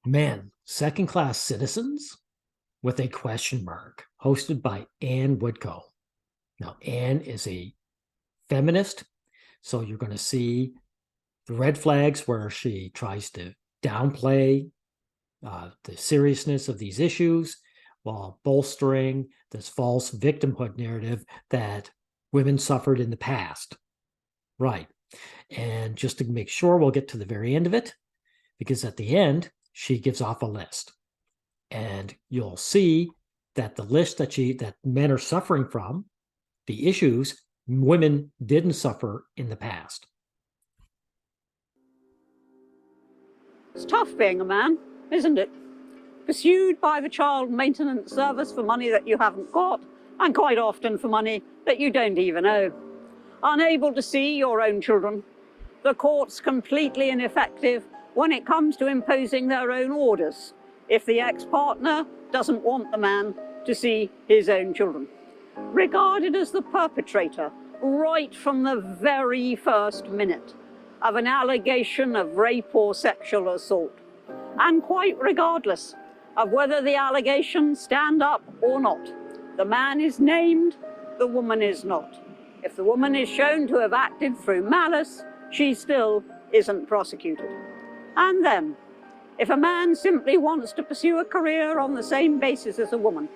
Men, second-class citizens with a question mark, hosted by Ann Woodco. Now, Ann is a feminist, so you're going to see the red flags where she tries to downplay the seriousness of these issues while bolstering this false victimhood narrative that women suffered in the past. Right. And just to make sure, we'll get to the very end of it, because at the end, she gives off a list. And you'll see that the list that men are suffering from, the issues, women didn't suffer in the past. It's tough being a man, isn't it? Pursued by the child maintenance service for money that you haven't got, and quite often for money that you don't even owe. Unable to see your own children. The court's completely ineffective when it comes to imposing their own orders if the ex-partner doesn't want the man to see his own children. Regarded as the perpetrator right from the very first minute of an allegation of rape or sexual assault, and quite regardless of whether the allegations stand up or not. The man is named, the woman is not. If the woman is shown to have acted through malice, she still isn't prosecuted. And then, if a man simply wants to pursue a career on the same basis as a woman,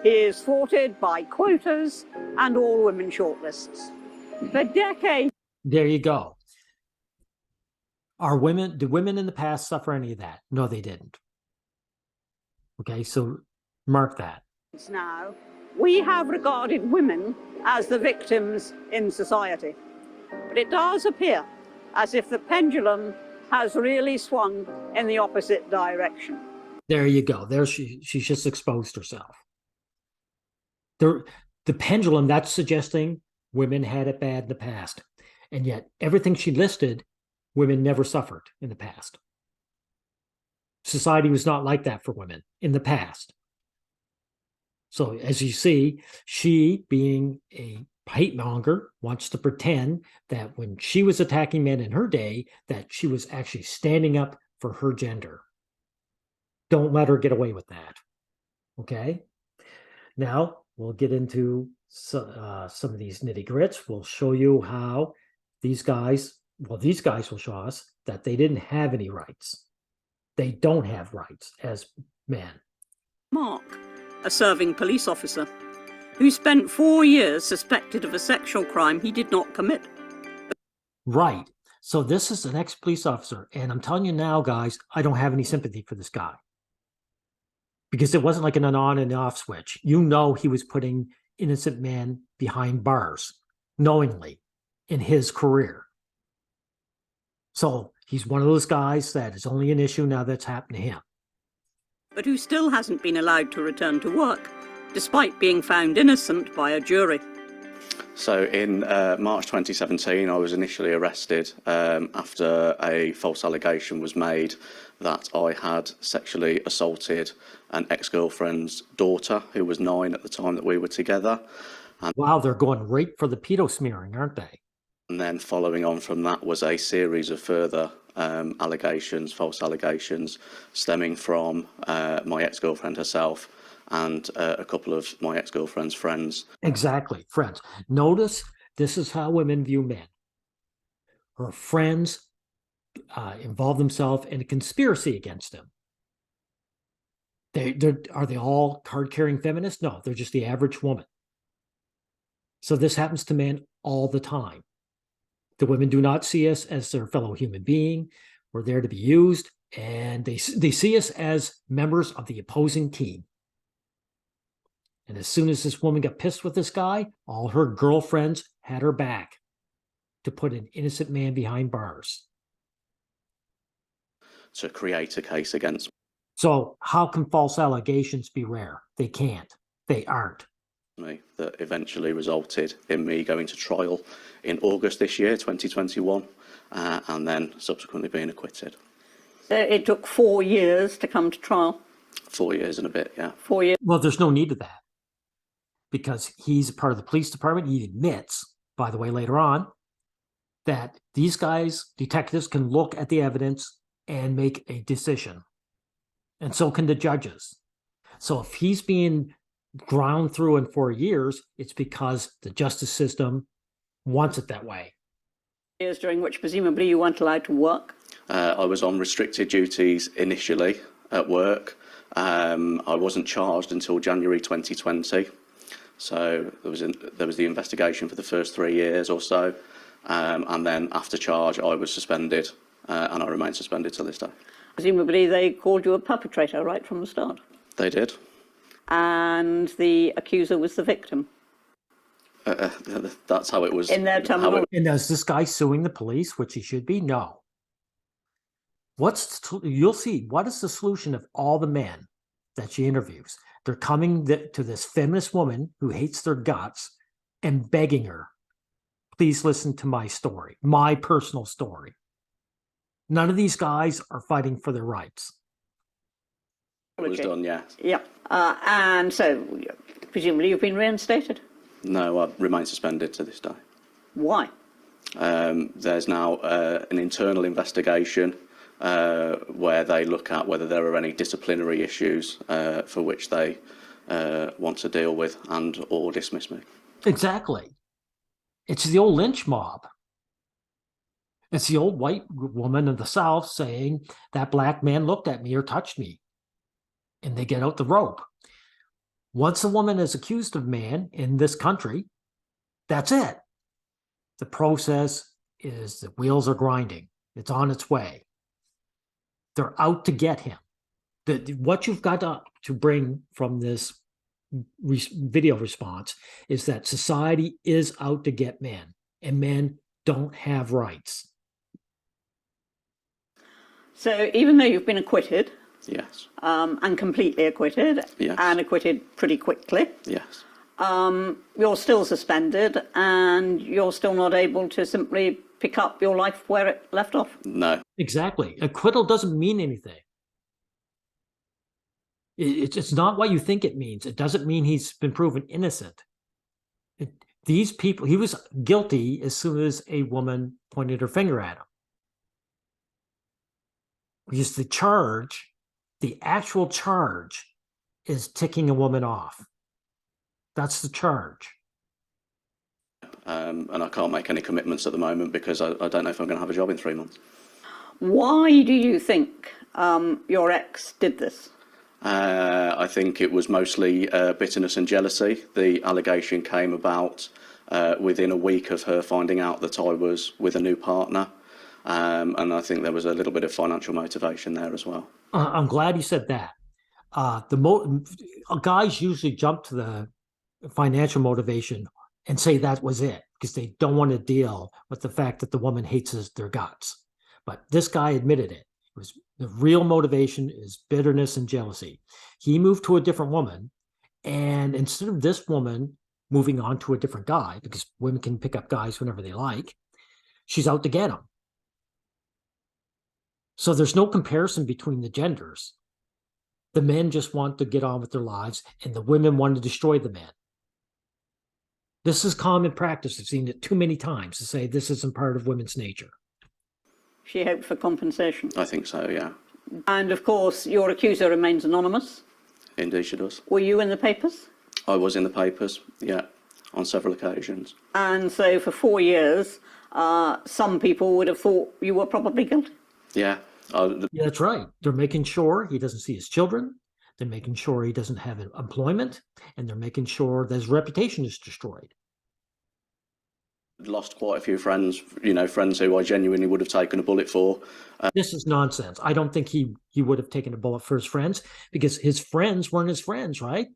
he is thwarted by quotas and all women shortlists. For decades. There you go. Did women in the past suffer any of that? No, they didn't. Okay, so mark that. Now, we have regarded women as the victims in society. But it does appear as if the pendulum has really swung in the opposite direction. There you go. There she's just exposed herself. The pendulum, that's suggesting women had it bad in the past. And yet everything she listed, women never suffered in the past. Society was not like that for women in the past. So as you see, she, being a hate monger, wants to pretend that when she was attacking men in her day, that she was actually standing up for her gender. Don't let her get away with that. Okay? Now, we'll get into some of these nitty-grits. We'll show you how these guys will show us that they didn't have any rights. They don't have rights as men. Mark, a serving police officer, who spent 4 years suspected of a sexual crime he did not commit. Right. So this is an ex-police officer, and I'm telling you now, guys, I don't have any sympathy for this guy. Because it wasn't like an on and off switch. You know he was putting innocent men behind bars, knowingly, in his career. So he's one of those guys that is only an issue now that's happened to him. But who still hasn't been allowed to return to work, despite being found innocent by a jury. So in March 2017, I was initially arrested after a false allegation was made that I had sexually assaulted an ex-girlfriend's daughter, who was 9 at the time that we were together. And wow, they're going right for the pedo smearing, aren't they? And then following on from that was a series of further allegations, false allegations, stemming from my ex-girlfriend herself and a couple of my ex-girlfriend's friends. Exactly, friends. Notice this is how women view men. Her friends involve themselves in a conspiracy against him. Are they all card-carrying feminists? No, they're just the average woman. So this happens to men all the time. The women do not see us as their fellow human being. We're there to be used, and they see us as members of the opposing team. And as soon as this woman got pissed with this guy, all her girlfriends had her back to put an innocent man behind bars. To create a case against me. So how can false allegations be rare? They can't. They aren't. That eventually resulted in me going to trial in August this year, 2021, and then subsequently being acquitted. So it took 4 years to come to trial? 4 years and a bit, yeah. 4 years. Well, there's no need of that, because he's a part of the police department. He admits, by the way, later on, that these guys, detectives, can look at the evidence and make a decision. And so can the judges. So if he's being ground through in 4 years, it's because the justice system wants it that way. Years during which presumably you weren't allowed to work? I was on restricted duties initially at work. I wasn't charged until January 2020. So there was the investigation for the first 3 years or so. And then after charge, I was suspended, and I remain suspended to this day. Presumably they called you a perpetrator right from the start. They did. And the accuser was the victim. That's how it was. In their terminology. And is this guy suing the police, which he should be? No. You'll see, what is the solution of all the men that she interviews? They're coming to this feminist woman who hates their guts and begging her, please listen to my story, my personal story. None of these guys are fighting for their rights. It was done, yeah. Yeah. And so, presumably you've been reinstated? No, I remain suspended to this day. Why? There's now an internal investigation where they look at whether there are any disciplinary issues for which they want to deal with and or dismiss me. Exactly. It's the old lynch mob. It's the old white woman of the South saying that black man looked at me or touched me. And they get out the rope. Once a woman is accused of man in this country, that's it. The process is the wheels are grinding. It's on its way. They're out to get him. What you've got to bring from this video response is that society is out to get men, and men don't have rights. So even though you've been acquitted, Yes. And completely acquitted, Yes. and acquitted pretty quickly, Yes. you're still suspended and you're still not able to simply pick up your life where it left off. No. Exactly. Acquittal doesn't mean anything. It's not what you think it means. It doesn't mean he's been proven innocent. These people, he was guilty as soon as a woman pointed her finger at him. Because the actual charge is ticking a woman off. That's the charge. And I can't make any commitments at the moment because I don't know if I'm going to have a job in 3 months. Why do you think your ex did this? I think it was mostly bitterness and jealousy. The allegation came about within a week of her finding out that I was with a new partner. And I think there was a little bit of financial motivation there as well. I'm glad you said that. Guys usually jump to the financial motivation and say that was it because they don't want to deal with the fact that the woman hates their guts. But this guy admitted it. The real motivation is bitterness and jealousy. He moved to a different woman, and instead of this woman moving on to a different guy, because women can pick up guys whenever they like, she's out to get him. So there's no comparison between the genders. The men just want to get on with their lives, and the women want to destroy the men. This is common practice. I've seen it too many times to say this isn't part of women's nature. She hoped for compensation. I think so, yeah. And of course, your accuser remains anonymous. Indeed she does. Were you in the papers? I was in the papers, yeah, on several occasions. And so for 4 years, some people would have thought you were probably guilty. Yeah. Yeah, that's right. They're making sure he doesn't see his children. They're making sure he doesn't have employment, and they're making sure that his reputation is destroyed. Lost quite a few friends, friends who I genuinely would have taken a bullet for. This is nonsense. I don't think he would have taken a bullet for his friends because his friends weren't his friends, right?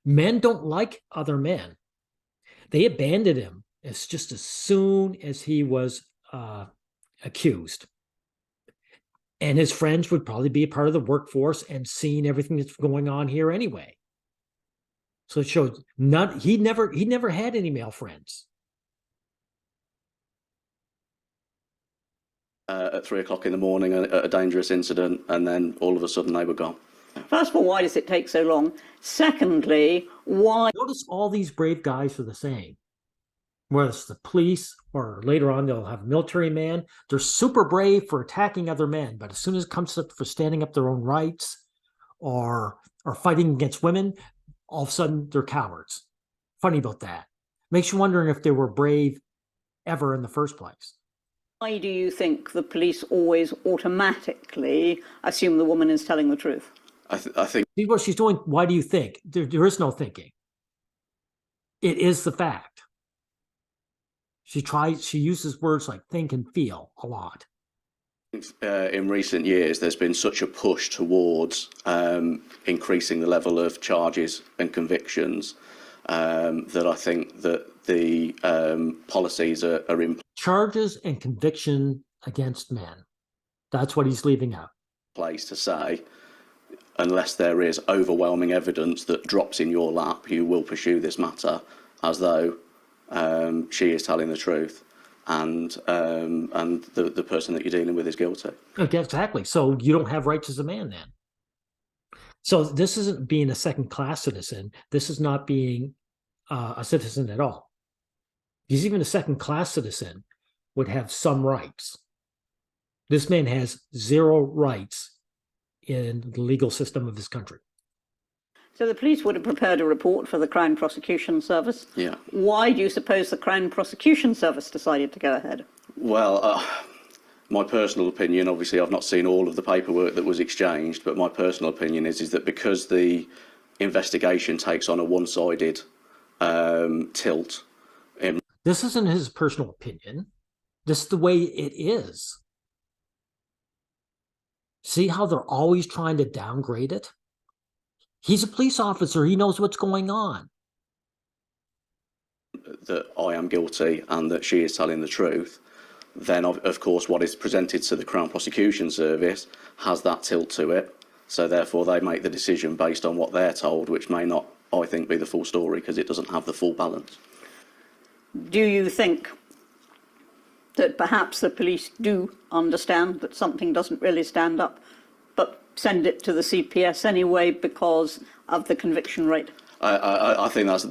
Men don't like other men. They abandoned him as soon as he was accused. And his friends would probably be a part of the workforce and seeing everything that's going on here anyway. So it showed he never had any male friends. At 3 o'clock in the morning, a dangerous incident, and then all of a sudden they were gone. First of all, why does it take so long? Secondly, why? Notice all these brave guys are the same. Whether it's the police or later on they'll have a military man, they're super brave for attacking other men, but as soon as it comes up for standing up their own rights, or are fighting against women, all of a sudden they're cowards. Funny about that. Makes you wondering if they were brave ever in the first place. Why do you think the police always automatically assume the woman is telling the truth? I think. See what she's doing? Why do you think? There is no thinking. It is the fact. She uses words like think and feel a lot. In recent years, there's been such a push towards increasing the level of charges and convictions that I think that the policies are in Charges and conviction against men. That's what he's leaving out. place to say, unless there is overwhelming evidence that drops in your lap, you will pursue this matter as though she is telling the truth. And the person that you're dealing with is guilty. Okay, exactly. So you don't have rights as a man then. So this isn't being a second-class citizen. This is not being a citizen at all. Because even a second-class citizen would have some rights. This man has zero rights in the legal system of his country. So the police would have prepared a report for the Crown Prosecution Service. Yeah. Why do you suppose the Crown Prosecution Service decided to go ahead? Well, my personal opinion, obviously I've not seen all of the paperwork that was exchanged, but my personal opinion is that because the investigation takes on a one-sided tilt. This isn't his personal opinion. This is the way it is. See how they're always trying to downgrade it? He's a police officer. He knows what's going on. That I am guilty and that she is telling the truth, then of course what is presented to the Crown Prosecution Service has that tilt to it. So therefore they make the decision based on what they're told, which may not, I think, be the full story because it doesn't have the full balance. Do you think that perhaps the police do understand that something doesn't really stand up, but send it to the CPS anyway because of the conviction rate? I think that's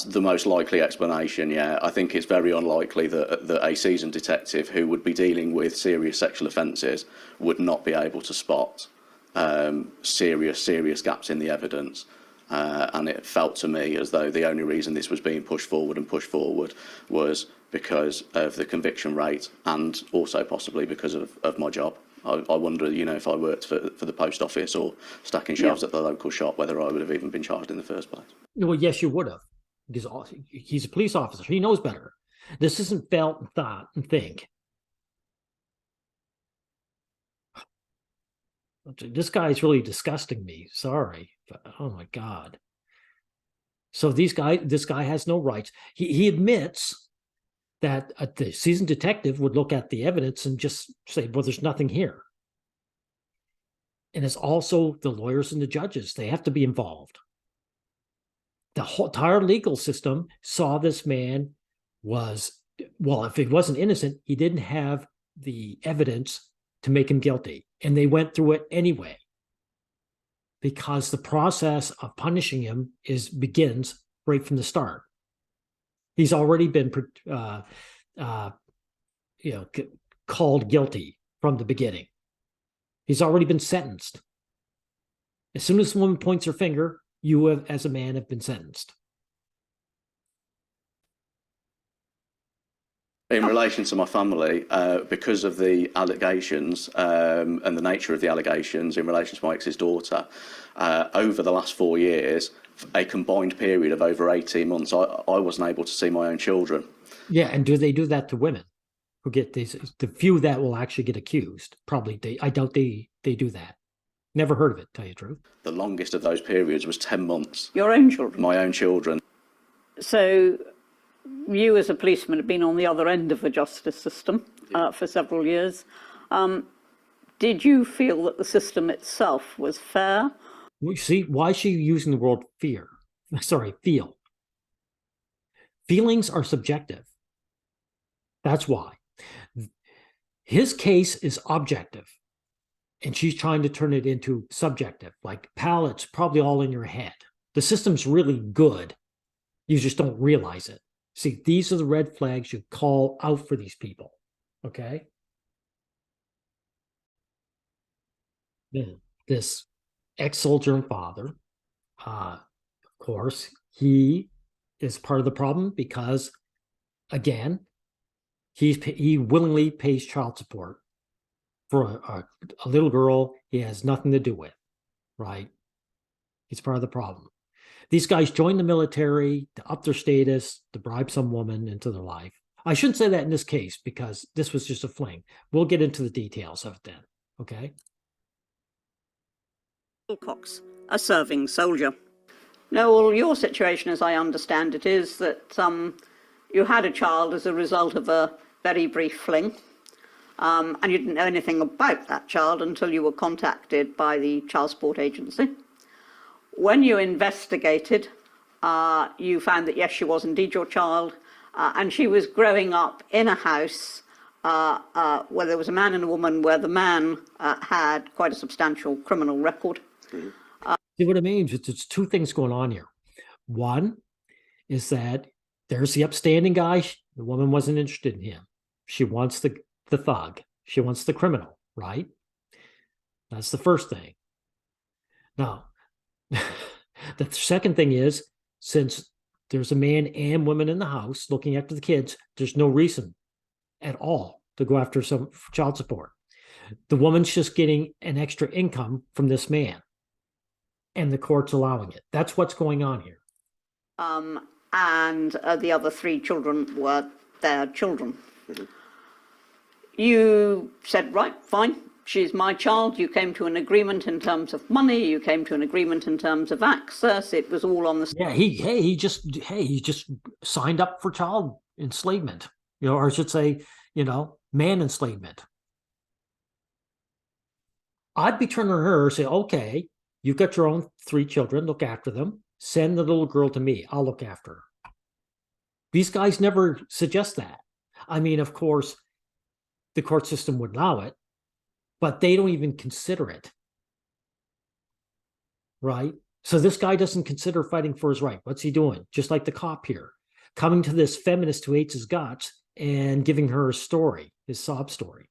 the most likely explanation, yeah. I think it's very unlikely that a seasoned detective who would be dealing with serious sexual offences would not be able to spot serious gaps in the evidence. And it felt to me as though the only reason this was being pushed forward was because of the conviction rate and also possibly because of my job. I wonder, if I worked for the post office or stacking shelves at the local shop, whether I would have even been charged in the first place. Well, yes, you would have. Because he's a police officer. He knows better. This isn't felt and thought and think. This guy is really disgusting me. Sorry. But, oh, my God. So this guy has no rights. He admits that the seasoned detective would look at the evidence and just say, well, there's nothing here. And it's also the lawyers and the judges. They have to be involved. The whole entire legal system saw this man if he wasn't innocent, he didn't have the evidence to make him guilty. And they went through it anyway. Because the process of punishing him begins right from the start. He's already been called guilty from the beginning. He's already been sentenced. As soon as the woman points her finger, you have, as a man, have been sentenced. In relation to my family, because of the allegations and the nature of the allegations in relation to my ex's daughter, over the last 4 years, a combined period of over 18 months, I wasn't able to see my own children. Yeah, and do they do that to women who get these? The few that will actually get accused, probably I doubt they do that. Never heard of it, tell you the truth. The longest of those periods was 10 months. Your own children? My own children. So you as a policeman have been on the other end of the justice system for several years. Did you feel that the system itself was fair? See, why is she using the word fear? Sorry, feel. Feelings are subjective. That's why. His case is objective, and she's trying to turn it into subjective, like, pal, it's probably all in your head. The system's really good. You just don't realize it. See, these are the red flags you call out for these people, okay? This ex-soldier and father. Of course, he is part of the problem because, again, he willingly pays child support for a little girl he has nothing to do with, right? He's part of the problem. These guys join the military to up their status, to bribe some woman into their life. I shouldn't say that in this case because this was just a fling. We'll get into the details of it then, okay? Wilcox, a serving soldier. Noel, your situation, as I understand it, is that you had a child as a result of a very brief fling, and you didn't know anything about that child until you were contacted by the child support agency. When you investigated, you found that, yes, she was indeed your child, and she was growing up in a house where there was a man and a woman, where the man had quite a substantial criminal record. Mm-hmm. See what it means? It's two things going on here. One is that there's the upstanding guy. The woman wasn't interested in him. She wants the thug. She wants the criminal, right? That's the first thing. Now, the second thing is, since there's a man and woman in the house looking after the kids, there's no reason at all to go after some child support. The woman's just getting an extra income from this man, and the court's allowing it. That's what's going on here. And the other three children were their children. Mm-hmm. You said, right, fine, she's my child. You came to an agreement in terms of money. You came to an agreement in terms of access. It was all on the... Yeah, he just signed up for child enslavement, or I should say, man enslavement. I'd be turning to her and say, okay, you've got your own three children, look after them. Send the little girl to me. I'll look after her. These guys never suggest that. I mean, of course, the court system would allow it, but they don't even consider it. Right? So this guy doesn't consider fighting for his right. What's he doing? Just like the cop here, coming to this feminist who hates his guts and giving her a story, his sob story.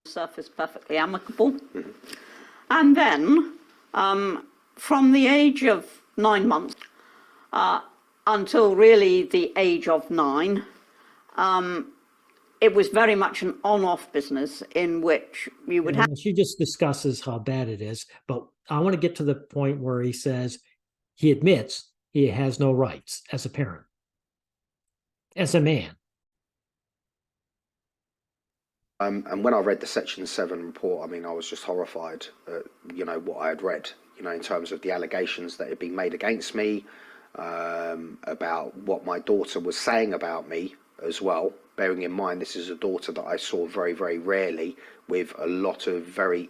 Surface perfectly amicable. And then, from the age of 9 months until really the age of 9, it was very much an on-off business in which you would have... She just discusses how bad it is, but I want to get to the point where he says he admits he has no rights as a parent, as a man. And when I read the Section 7 report, I mean, I was just horrified at, what I had read, in terms of the allegations that had been made against me, about what my daughter was saying about me as well. Bearing in mind, this is a daughter that I saw very, very rarely, with a lot of very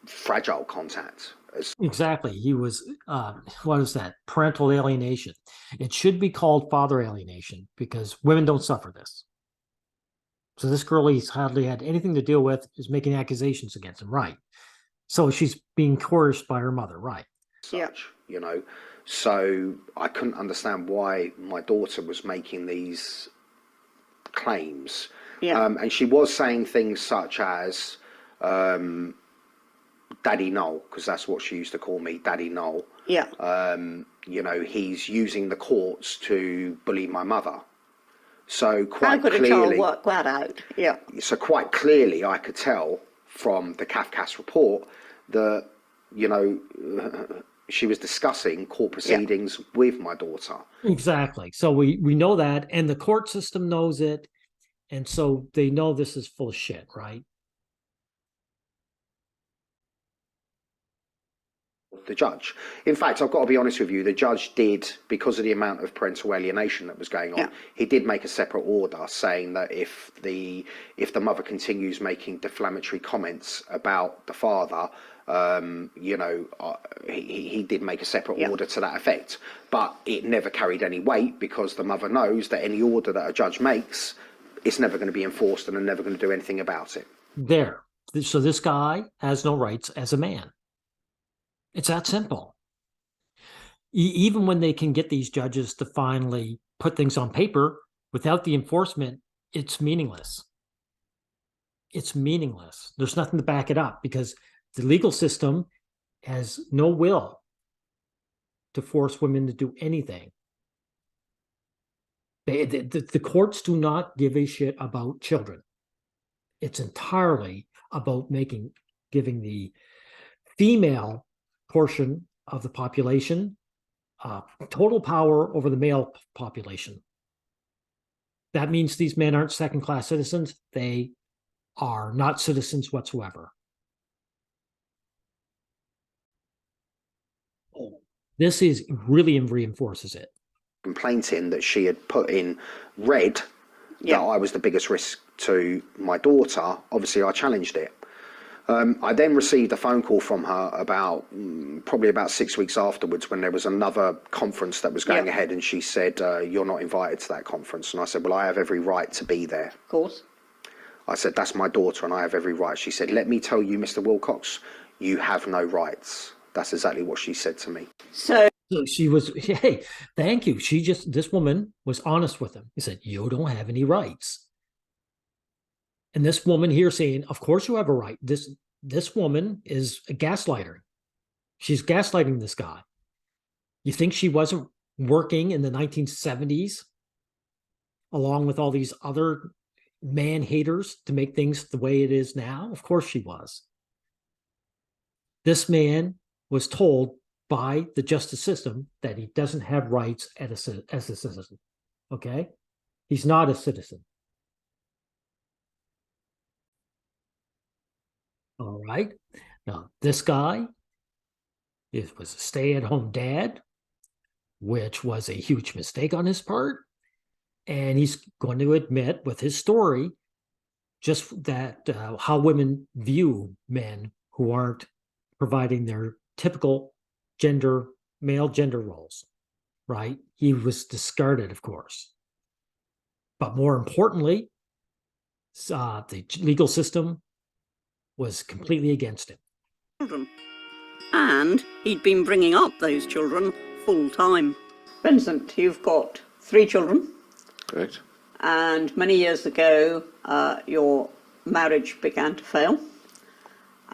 fragile contact. Exactly. He was, what is that? Parental alienation. It should be called father alienation because women don't suffer this. So this girl he's hardly had anything to deal with is making accusations against him, right? So she's being coerced by her mother, right? Such, So I couldn't understand why my daughter was making these claims. Yeah. And she was saying things such as, Daddy Noel, because that's what she used to call me, Daddy Noel. Yeah. He's using the courts to bully my mother. So quite clearly... How could a child work that out? Yeah. So quite clearly I could tell from the CAFCAS report that, she was discussing court proceedings with my daughter. Exactly. So we know that, and the court system knows it, and so they know this is full of shit, right? The judge. In fact, I've got to be honest with you, the judge did, because of the amount of parental alienation that was going on, he did make a separate order saying that if the mother continues making defamatory comments about the father, he did make a separate order to that effect. But it never carried any weight because the mother knows that any order that a judge makes, it's never going to be enforced and they're never going to do anything about it. There. So this guy has no rights as a man. It's that simple. Even when they can get these judges to finally put things on paper, without the enforcement, it's meaningless. it's meaningless. There's nothing to back it up because the legal system has no will to force women to do anything. The courts do not give a shit about children. It's entirely about giving the female portion of the population total power over the male population. That means these men aren't second-class citizens. They are not citizens whatsoever. This is really reinforces it. Complaint in that she had put in red that I was the biggest risk to my daughter. Obviously, I challenged it. I then received a phone call from her probably about 6 weeks afterwards when there was another conference that was going ahead, and she said, you're not invited to that conference. And I said, well, I have every right to be there. Of course. I said, that's my daughter and I have every right. She said, let me tell you, Mr. Wilcox, you have no rights. That's exactly what she said to me. So she was, hey, thank you. This woman was honest with him. He said, you don't have any rights. And this woman here saying, of course you have a right. This woman is a gaslighter. She's gaslighting this guy. You think she wasn't working in the 1970s along with all these other man haters to make things the way it is now? Of course she was. This man was told by the justice system that he doesn't have rights as a citizen. Okay? He's not a citizen. All right. Now, this guy was a stay-at-home dad, which was a huge mistake on his part. And he's going to admit with his story just that how women view men who aren't providing their typical male gender roles, right? He was discarded, of course. But more importantly, the legal system was completely against him. Children. And he'd been bringing up those children full time. Vincent, you've got 3 children. Correct. And many years ago, your marriage began to fail.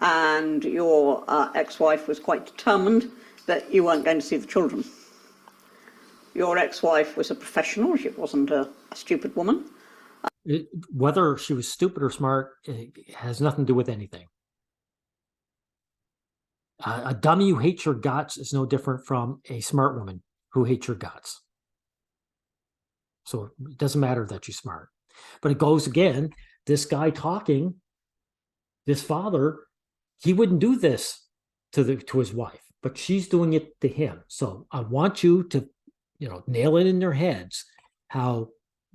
And your ex-wife was quite determined that you weren't going to see the children. Your ex-wife was a professional. She wasn't a stupid woman. Whether she was stupid or smart, it has nothing to do with anything. A dummy who hates your guts is no different from a smart woman who hates your guts. So it doesn't matter that you're smart. But it goes again, this guy talking, this father, he wouldn't do this to his wife, but she's doing it to him. So I want you to, nail it in their heads how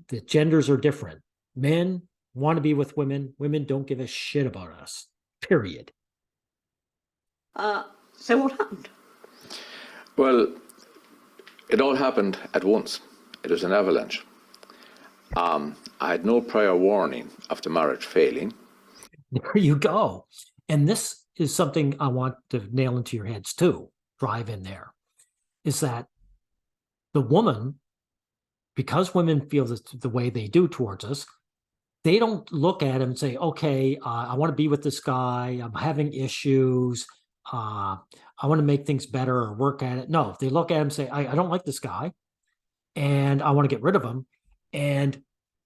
the genders are different. Men want to be with women. Women don't give a shit about us, period. So what happened? Well, it all happened at once. It was an avalanche. I had no prior warning of the marriage failing. There you go. And this is something I want to nail into your heads too, drive in there, is that the woman, because women feel the way they do towards us, they don't look at him and say, okay, I want to be with this guy. I'm having issues. I want to make things better or work at it. No, they look at him and say, I don't like this guy and I want to get rid of him. And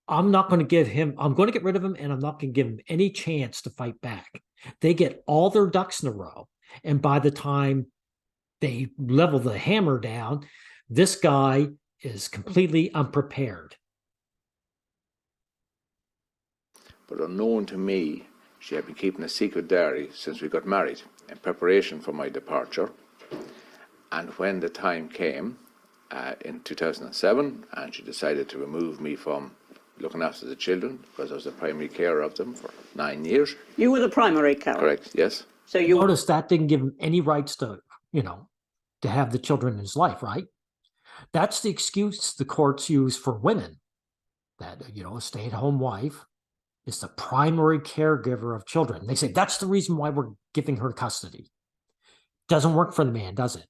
I'm going to get rid of him and I'm not going to give him any chance to fight back. They get all their ducks in a row. And by the time they level the hammer down, this guy is completely unprepared. But unknown to me, she had been keeping a secret diary since we got married in preparation for my departure. And when the time came in 2007, and she decided to remove me from looking after the children, because I was the primary carer of them for 9 years. You were the primary carer? Correct, yes. So you notice that didn't give him any rights to, to have the children in his life, right? That's the excuse the courts use for women, that, a stay-at-home wife is the primary caregiver of children. They say that's the reason why we're giving her custody. Doesn't work for the man, does it?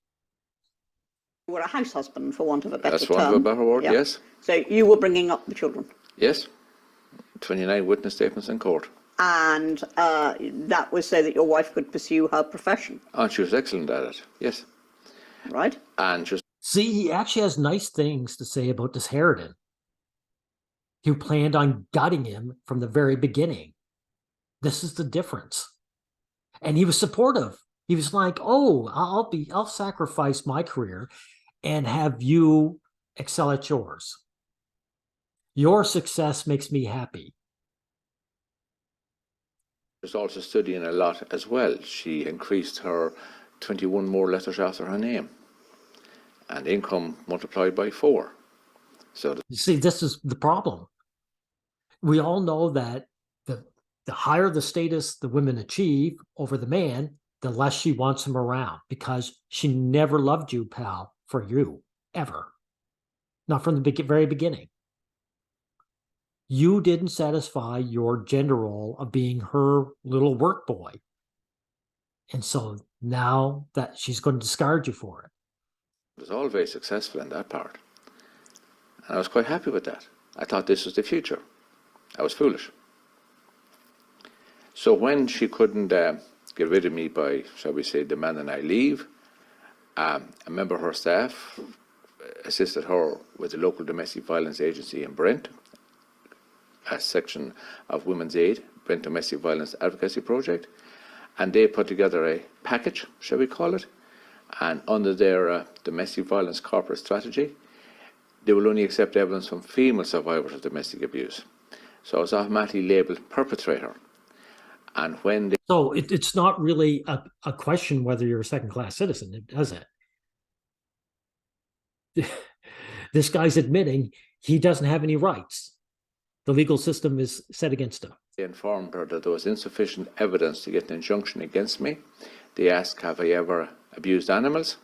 You were a house husband, for want of a better term. That's for want of a better word, yes. So you were bringing up the children? Yes. 29 witness statements in court. And that was so that your wife could pursue her profession. And she was excellent at it, yes. Right. And just See, he actually has nice things to say about this Harridan, who planned on gutting him from the very beginning. This is the difference. And he was supportive. He was like, oh, I'll sacrifice my career and have you excel at yours. Your success makes me happy. was also studying a lot as well. She increased her 21 more letters after her name, and income multiplied by 4. So you see, this is the problem. We all know that the higher the status the women achieve over the man, the less she wants him around, because she never loved you, pal, for you, ever. Not from the very beginning. You didn't satisfy your gender role of being her little work boy. And so now that she's going to discard you for it. it was all very successful in that part. And I was quite happy with that. I thought this was the future. I was foolish. So when she couldn't get rid of me by, shall we say, demanding I leave, a member of her staff assisted her with the local domestic violence agency in Brent, a section of Women's Aid, Brent Domestic Violence Advocacy Project, and they put together a package, shall we call it, and under their domestic violence corporate strategy, they will only accept evidence from female survivors of domestic abuse. So I was automatically labelled perpetrator. And when they... So it's not really a question whether you're a second-class citizen, does it? This guy's admitting he doesn't have any rights. The legal system is set against him. They informed her that there was insufficient evidence to get an injunction against me. They asked, have I ever abused animals?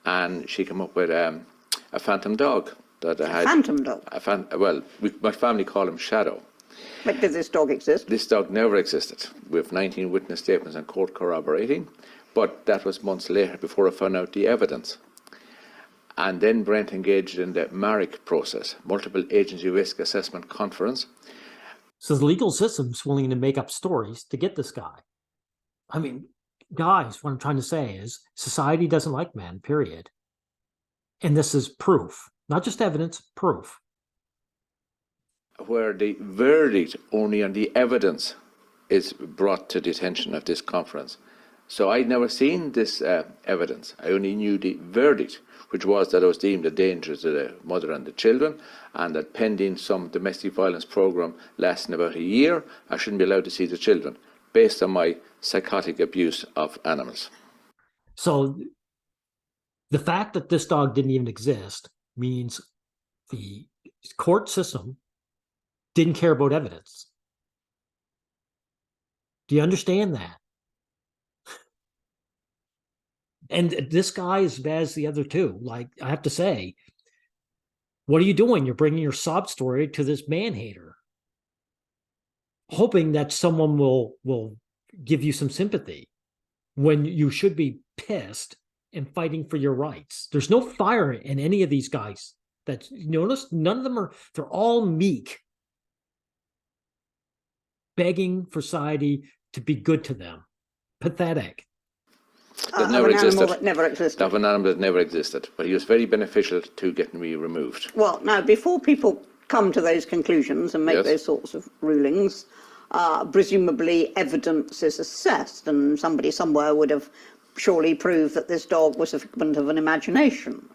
And she came up with a phantom dog that I had. Phantom dog? My family call him Shadow. But does this dog exist? This dog never existed. We have 19 witness statements in court corroborating, but that was months later before I found out the evidence. And then Brent engaged in the MARIC process, Multiple Agency Risk Assessment Conference. So the legal system's willing to make up stories to get this guy. I mean, guys, what I'm trying to say is society doesn't like men, period. And this is proof, not just evidence, proof. Where the verdict only on the evidence is brought to the attention of this conference. So I'd never seen this evidence. I only knew the verdict, which was that I was deemed a danger to the mother and the children, and that pending some domestic violence program lasting about a year, I shouldn't be allowed to see the children, based on my psychotic abuse of animals. So the fact that this dog didn't even exist means the court system didn't care about evidence. Do you understand that? And this guy is as bad as the other two. Like, I have to say, what are you doing? You're bringing your sob story to this man-hater, hoping that someone will give you some sympathy when you should be pissed and fighting for your rights. There's no fire in any of these guys. That, you notice, none of them are, they're all meek, begging for society to be good to them. Pathetic. That never existed. Animal that never existed. Of an animal that never existed, but he was very beneficial to getting me removed. Well, now, before people come to those conclusions and make those sorts of rulings, presumably evidence is assessed, and somebody somewhere would have surely proved that this dog was a figment of an imagination.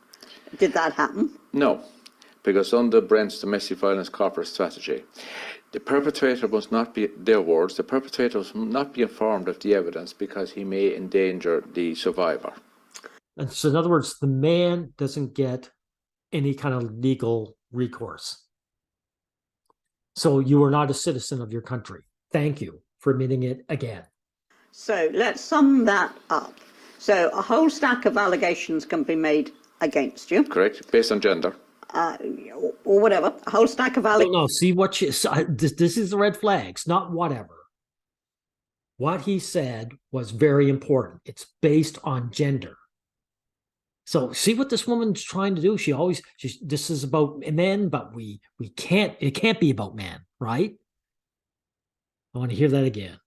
Did that happen? No, because under Brent's domestic violence corporate strategy, the perpetrator must not be, their words, the perpetrator must not be informed of the evidence because he may endanger the survivor. And so, in other words, the man doesn't get any kind of legal recourse. So you are not a citizen of your country. Thank you for admitting it again. So let's sum that up. So a whole stack of allegations can be made against you. Correct, based on gender. Or whatever, a whole stack of allegations. No, see what this is the red flags, not whatever. What he said was very important. It's based on gender. So see what this woman's trying to do. This is about men, but it can't be about men, right? I want to hear that again.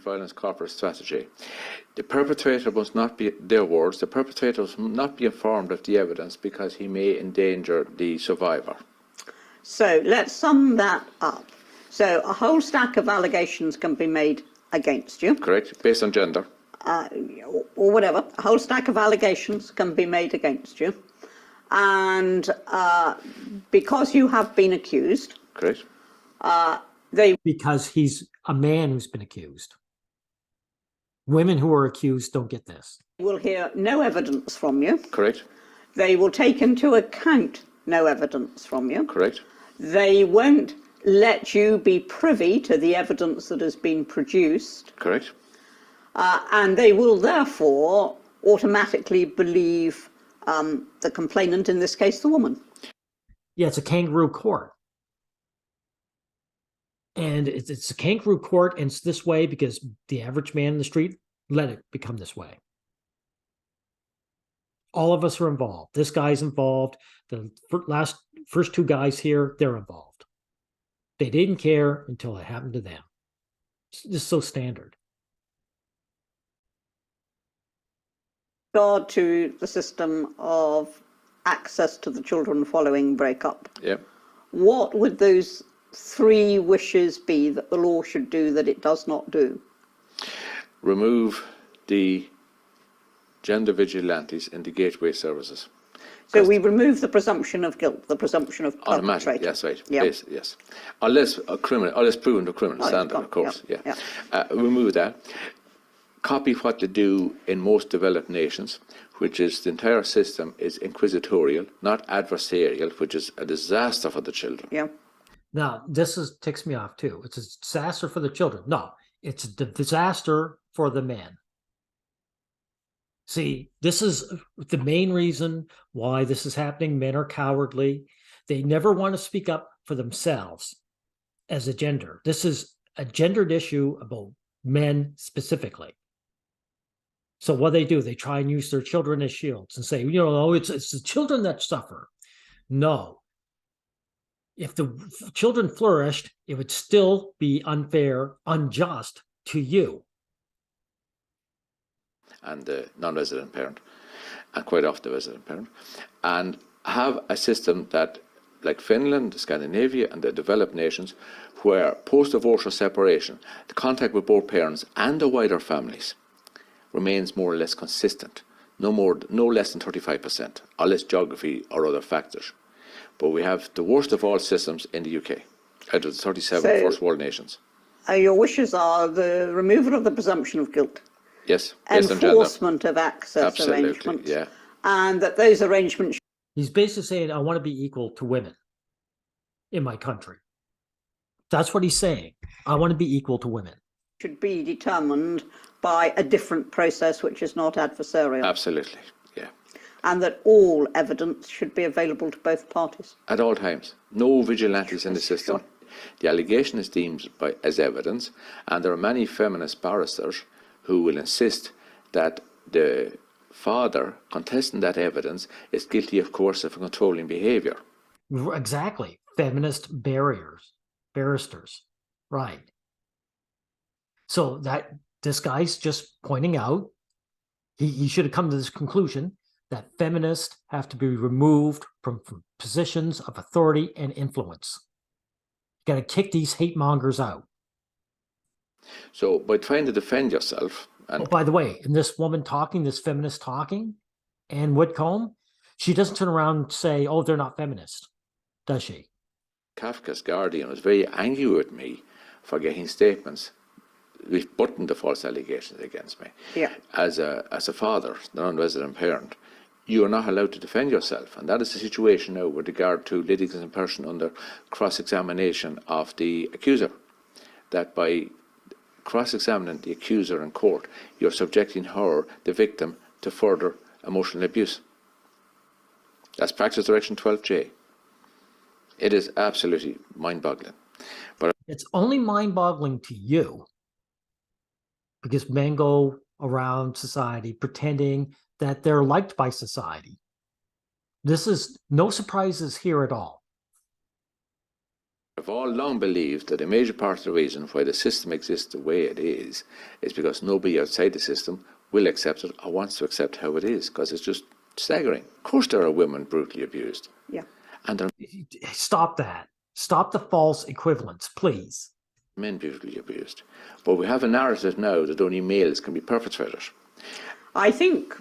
Violence corporate strategy. The perpetrator must not be, their words, the perpetrator must not be informed of the evidence because he may endanger the survivor. So let's sum that up. So a whole stack of allegations can be made against you. Correct? Based on gender. Or whatever. A whole stack of allegations can be made against you. And because you have been accused, Correct? Because he's a man who's been accused. Women who are accused don't get this. will hear no evidence from you. Correct? They will take into account no evidence from you. Correct? They won't let you be privy to the evidence that has been produced. Correct? And they will therefore automatically believe the complainant, in this case, the woman. Yeah, it's a kangaroo court. And it's a kangaroo court, and it's this way because the average man in the street let it become this way. All of us are involved. This guy's involved. The first two guys here, they're involved. They didn't care until it happened to them. It's just so standard. Regard to the system of access to the children following breakup. Yeah. What would those 3 wishes be that the law should do that it does not do? Remove the gender vigilantes in the gateway services. So we remove the presumption of guilt, the presumption of perpetrator. Automatic, yes, right. Yeah. Yes. Unless proven to criminal standard, of course. Yeah. Remove that. Copy what they do in most developed nations, which is the entire system is inquisitorial, not adversarial, which is a disaster for the children. Yeah. Now, this ticks me off too. It's a disaster for the children. No, it's a disaster for the men. See, this is the main reason why this is happening. Men are cowardly. They never want to speak up for themselves as a gender. This is a gendered issue about men specifically. So what they do, they try and use their children as shields and say, it's the children that suffer. No. If the children flourished, it would still be unfair, unjust to you. And the non-resident parent, and quite often the resident parent, and have a system that, like Finland, Scandinavia, and the developed nations, where post-divorce or separation, the contact with both parents and the wider families remains more or less consistent, no less than 35%, unless geography or other factors. But we have the worst of all systems in the UK, out of the 37 first world nations. Your wishes are the removal of the presumption of guilt. Yes, based on gender. Enforcement of access arrangements. Yeah. And that those arrangements. He's basically saying, I want to be equal to women in my country. That's what he's saying. I want to be equal to women. Should be determined by a different process which is not adversarial. Absolutely, yeah. And that all evidence should be available to both parties. At all times. No vigilantes in the system. Sure. The allegation is deemed as evidence, and there are many feminist barristers who will insist that the father contesting that evidence is guilty of coercive and controlling behaviour. Exactly. Feminist barristers. Right. So that this guy's just pointing out, he should have come to this conclusion that feminists have to be removed from positions of authority and influence. You got to kick these hate mongers out. So by trying to defend yourself, and by the way, in this woman talking, this feminist talking, Anne Woodcombe, she doesn't turn around and say, "Oh, they're not feminist," does she? Kafka's Guardian was very angry with me for getting statements rebutting the false allegations against me. Yeah. As a father, non-resident parent, you are not allowed to defend yourself, and that is the situation now with regard to litigants in person under cross-examination of the accuser. That by cross-examining the accuser in court, you're subjecting her, the victim, to further emotional abuse. That's Practice Direction 12J. It is absolutely mind-boggling. But it's only mind-boggling to you because men go around society pretending that they're liked by society. This is no surprises here at all. I've all long believed that a major part of the reason why the system exists the way it is because nobody outside the system will accept it or wants to accept how it is, because it's just staggering. Of course there are women brutally abused. Yeah. And there are Stop that. Stop the false equivalence, please. men brutally abused. But we have a narrative now that only males can be perpetrators. I think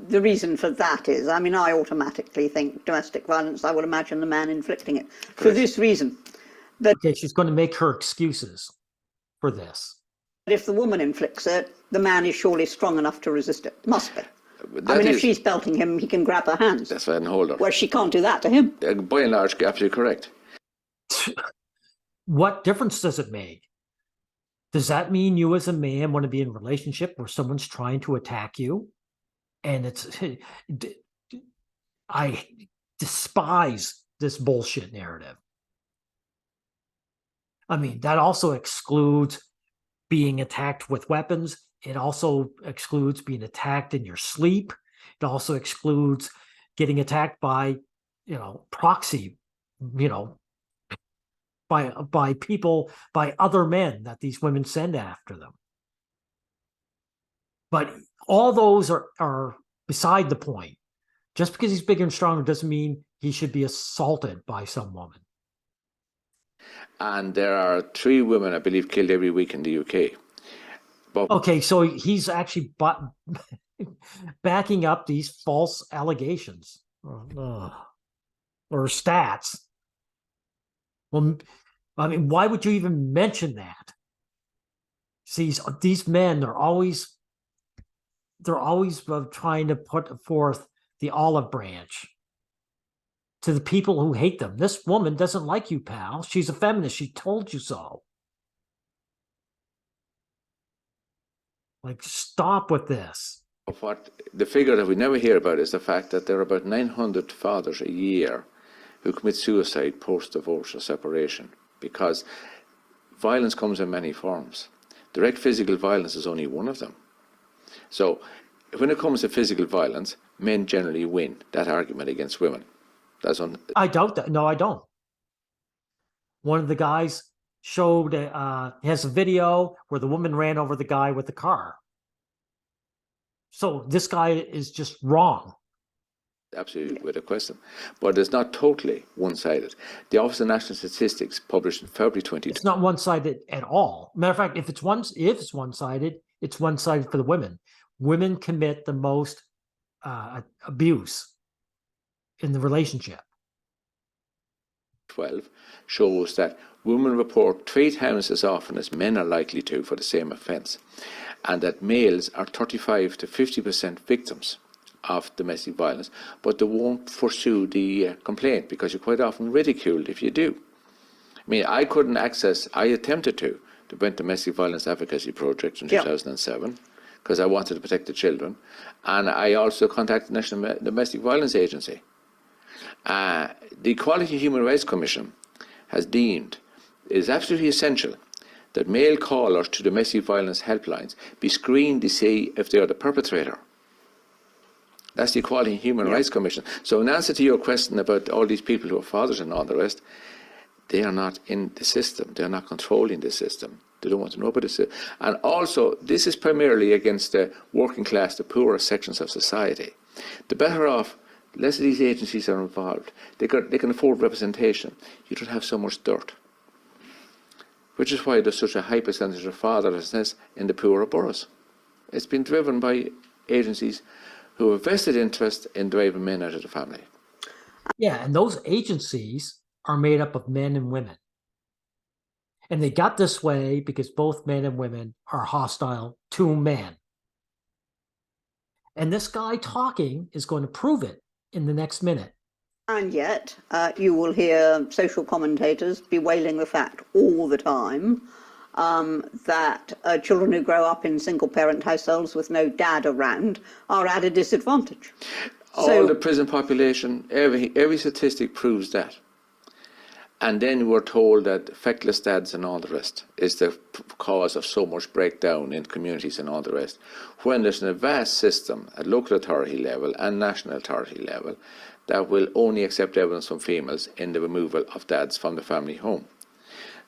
the reason for that is, I mean, I automatically think domestic violence, I would imagine the man inflicting it. For this reason, that Okay, she's going to make her excuses for this. if the woman inflicts it, the man is surely strong enough to resist it. Must be. But I that mean, if is- she's belting him, he can grab her hands. That's why I didn't hold her. Well, she can't do that to him. By and large, absolutely correct. What difference does it make? Does that mean you as a man want to be in a relationship where someone's trying to attack you? And I despise this bullshit narrative. I mean, that also excludes being attacked with weapons. It also excludes being attacked in your sleep. It also excludes getting attacked by, proxy, by people, by other men that these women send after them. But all those are beside the point. Just because he's bigger and stronger doesn't mean he should be assaulted by some woman. And there are 3 women, I believe, killed every week in the UK. But Okay, so he's actually backing up these false allegations or stats. Well, I mean, why would you even mention that? See, these men are always trying to put forth the olive branch to the people who hate them. This woman doesn't like you, pal. She's a feminist. She told you so. Like, stop with this. what the figure that we never hear about is the fact that there are about 900 fathers a year who commit suicide post-divorce or separation, because violence comes in many forms. Direct physical violence is only one of them. So when it comes to physical violence, men generally win that argument against women. I doubt that. No, I don't. One of the guys showed, has a video where the woman ran over the guy with the car. So this guy is just wrong. Absolutely, with a question. But it's not totally one-sided. The Office of National Statistics published in February 2020. It's not one-sided at all. Matter of fact, if it's one-sided, it's one-sided for the women. Women commit the most abuse in the relationship. 12 shows that women report 3 times as often as men are likely to for the same offence, and that males are 35 to 50% victims of domestic violence, but they won't pursue the complaint because you're quite often ridiculed if you do. I mean, I attempted to went domestic violence advocacy project in 2007 because I wanted to protect the children, and I also contacted the National Domestic Violence Agency. The Equality and Human Rights Commission has deemed it is absolutely essential that male callers to domestic violence helplines be screened to see if they are the perpetrator. That's the Equality and Human Rights Commission. So in answer to your question about all these people who are fathers and all the rest, they are not in the system. They are not controlling the system. They don't want to know about the system. And also, this is primarily against the working class, the poorer sections of society. The better off, less of these agencies are involved. They can afford representation. You don't have so much dirt. Which is why there's such a high percentage of fatherlessness in the poorer boroughs. It's been driven by agencies who have vested interest in driving men out of the family. Yeah, and those agencies are made up of men and women. And they got this way because both men and women are hostile to men. And this guy talking is going to prove it in the next minute. And yet, you will hear social commentators bewailing the fact all the time that children who grow up in single-parent households with no dad around are at a disadvantage. All the prison population, every statistic proves that. And then we're told that feckless dads and all the rest is the cause of so much breakdown in communities and all the rest. When there's a vast system at local authority level and national authority level that will only accept evidence from females in the removal of dads from the family home.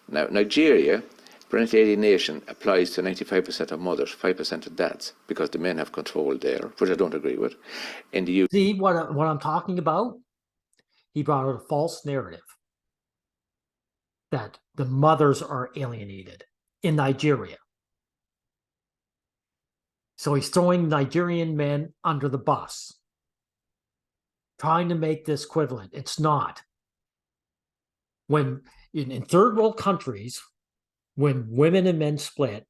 Now, Nigeria, parental alienation applies to 95% of mothers, 5% of dads, because the men have control there, which I don't agree with. In the UK, See what I'm talking about? He brought out a false narrative that the mothers are alienated in Nigeria. So he's throwing Nigerian men under the bus, trying to make this equivalent. It's not. When in third world countries, when women and men split,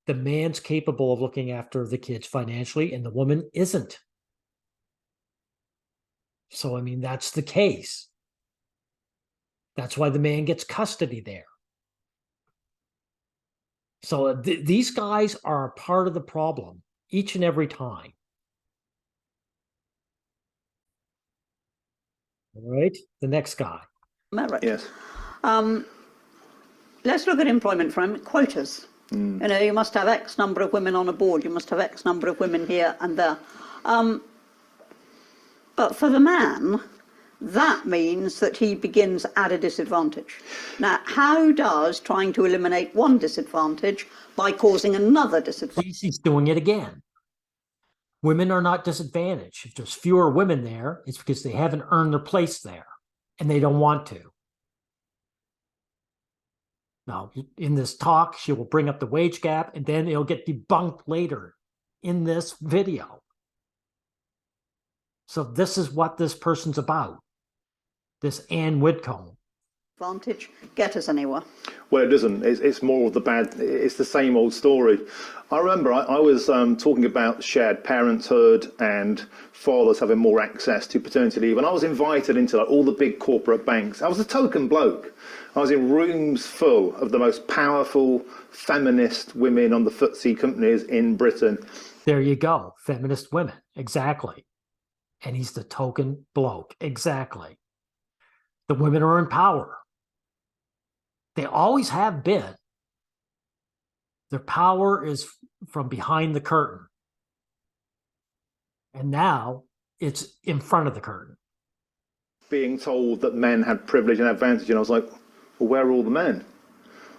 the man's capable of looking after the kids financially and the woman isn't. So, I mean, that's the case. That's why the man gets custody there. So these guys are a part of the problem each and every time. All right, the next guy. Merit. Yes. Let's look at employment for him. Quotas. You know, you must have X number of women on a board. You must have X number of women here and there. But for the man, that means that he begins at a disadvantage. Now, how does trying to eliminate one disadvantage by causing another disadvantage? He's doing it again. Women are not disadvantaged. If there's fewer women there, it's because they haven't earned their place there and they don't want to. Now, in this talk, she will bring up the wage gap and then it'll get debunked later in this video. So this is what this person's about. This Anne Whitcomb. Advantage get us anywhere. Well, it doesn't. It's more of the bad. It's the same old story. I remember I was talking about shared parenthood and fathers having more access to paternity leave, and I was invited into like all the big corporate banks. I was a token bloke. I was in rooms full of the most powerful feminist women on the FTSE companies in Britain. There you go. Feminist women. Exactly. And he's the token bloke. Exactly. The women are in power. They always have been. Their power is from behind the curtain. And now it's in front of the curtain. Being told that men had privilege and advantage, and I was like, well, where are all the men?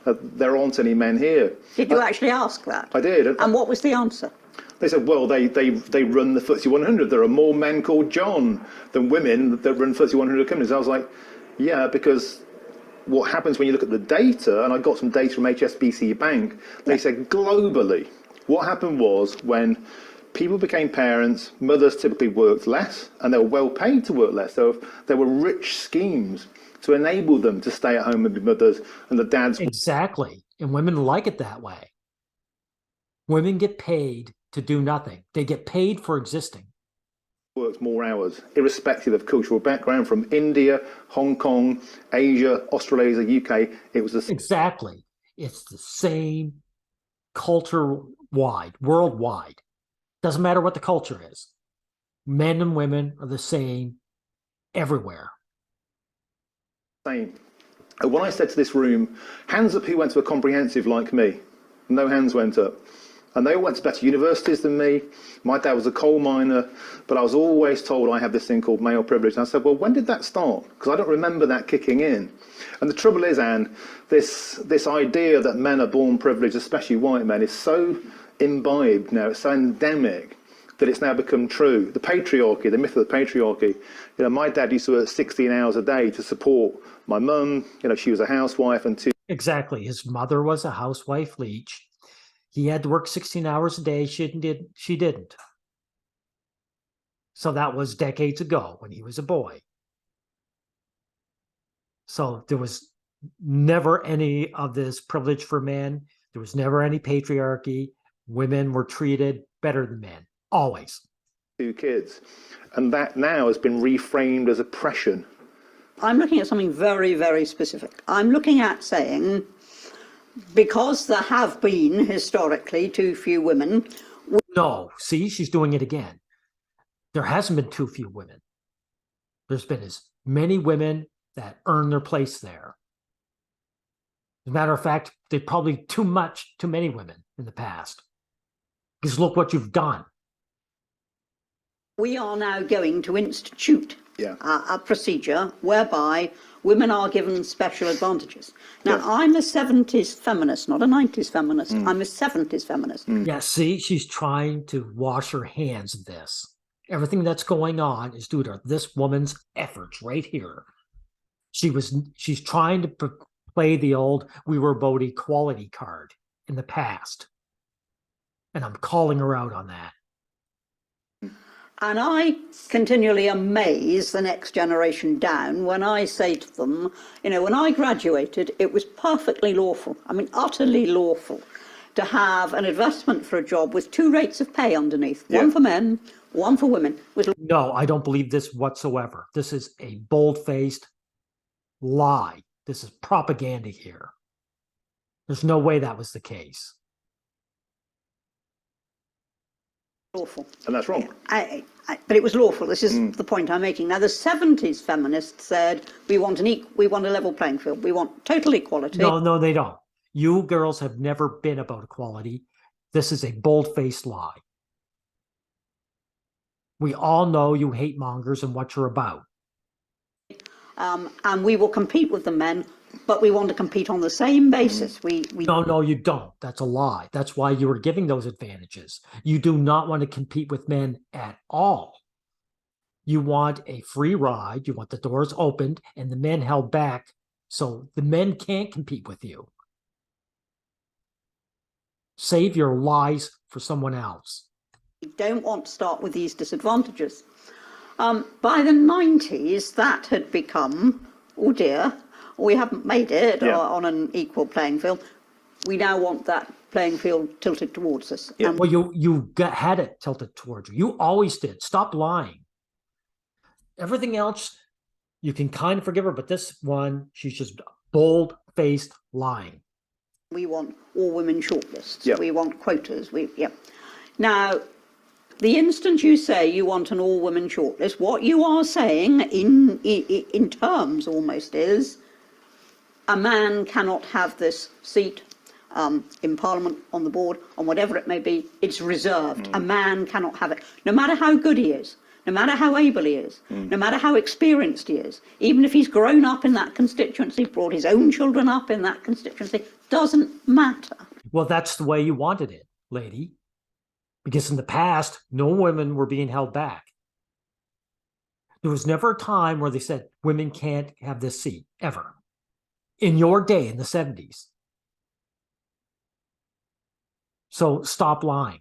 There aren't any men here. Did you actually ask that? I did. And what was the answer? They said, well, they run the FTSE 100. There are more men called John than women that run FTSE 100 companies. I was like, yeah, because what happens when you look at the data, and I got some data from HSBC Bank, they said globally, what happened was when people became parents, mothers typically worked less, and they were well paid to work less. So there were rich schemes to enable them to stay at home and be mothers, and the dads... Exactly. And women like it that way. Women get paid to do nothing. They get paid for existing. Worked more hours, irrespective of cultural background, from India, Hong Kong, Asia, Australasia, UK. It was the Exactly. It's the same culture-wide, worldwide. Doesn't matter what the culture is. Men and women are the same everywhere. same. And when I said to this room, hands up who went to a comprehensive like me, no hands went up. And they all went to better universities than me. My dad was a coal miner, but I was always told I have this thing called male privilege. And I said, well, when did that start? Because I don't remember that kicking in. And the trouble is, Anne, this idea that men are born privileged, especially white men, is so imbibed now, it's so endemic, that it's now become true. The patriarchy, the myth of the patriarchy. You know, my dad used to work 16 hours a day to support my mum. You know, she was a housewife and two. Exactly. His mother was a housewife leech. He had to work 16 hours a day. She didn't. So that was decades ago when he was a boy. So there was never any of this privilege for men. There was never any patriarchy. Women were treated better than men, always. 2 kids. And that now has been reframed as oppression. I'm looking at something very, very specific. I'm looking at saying, because there have been historically too few women. No, see, she's doing it again. There hasn't been too few women. There's been as many women that earn their place there. As a matter of fact, they probably too many women in the past. Because look what you've done. We are now going to institute Yeah. a procedure whereby women are given special advantages. Now, Yeah. I'm a 70s feminist, not a 90s feminist. I'm a 70s feminist. Yeah, see, she's trying to wash her hands of this. Everything that's going on is due to this woman's efforts right here. She's trying to play the old "we were about equality" card in the past. And I'm calling her out on that. And I continually amaze the next generation down when I say to them, you know, when I graduated, it was perfectly lawful, I mean, utterly lawful, to have an advertisement for a job with two rates of pay underneath, one for men, one for women. No, I don't believe this whatsoever. This is a bold-faced lie. This is propaganda here. There's no way that was the case. Lawful. And that's wrong. But it was lawful. This is the point I'm making. Now, the 70s feminists said we want a level playing field. We want total equality. No, they don't. You girls have never been about equality. This is a bold-faced lie. We all know you hate mongers and what you're about. And we will compete with the men, but we want to compete on the same basis. No, you don't. That's a lie. That's why you were giving those advantages. You do not want to compete with men at all. You want a free ride. You want the doors opened and the men held back so the men can't compete with you. Save your lies for someone else. We don't want to start with these disadvantages. By the 90s, that had become, oh dear, we haven't made it on an equal playing field. We now want that playing field tilted towards us. Yeah. Well, you had it tilted towards you. You always did. Stop lying. Everything else, you can kind of forgive her, but this one, she's just bold-faced lying. We want all women shortlists. Yep. We want quotas. Now, the instant you say you want an all-women shortlist, what you are saying in terms almost is a man cannot have this seat in Parliament, on the board, on whatever it may be. It's reserved. A man cannot have it, no matter how good he is, no matter how able he is, no matter how experienced he is, even if he's grown up in that constituency, brought his own children up in that constituency, doesn't matter. Well, that's the way you wanted it, lady. Because in the past, no women were being held back. There was never a time where they said women can't have this seat, ever. In your day, in the 70s. So stop lying.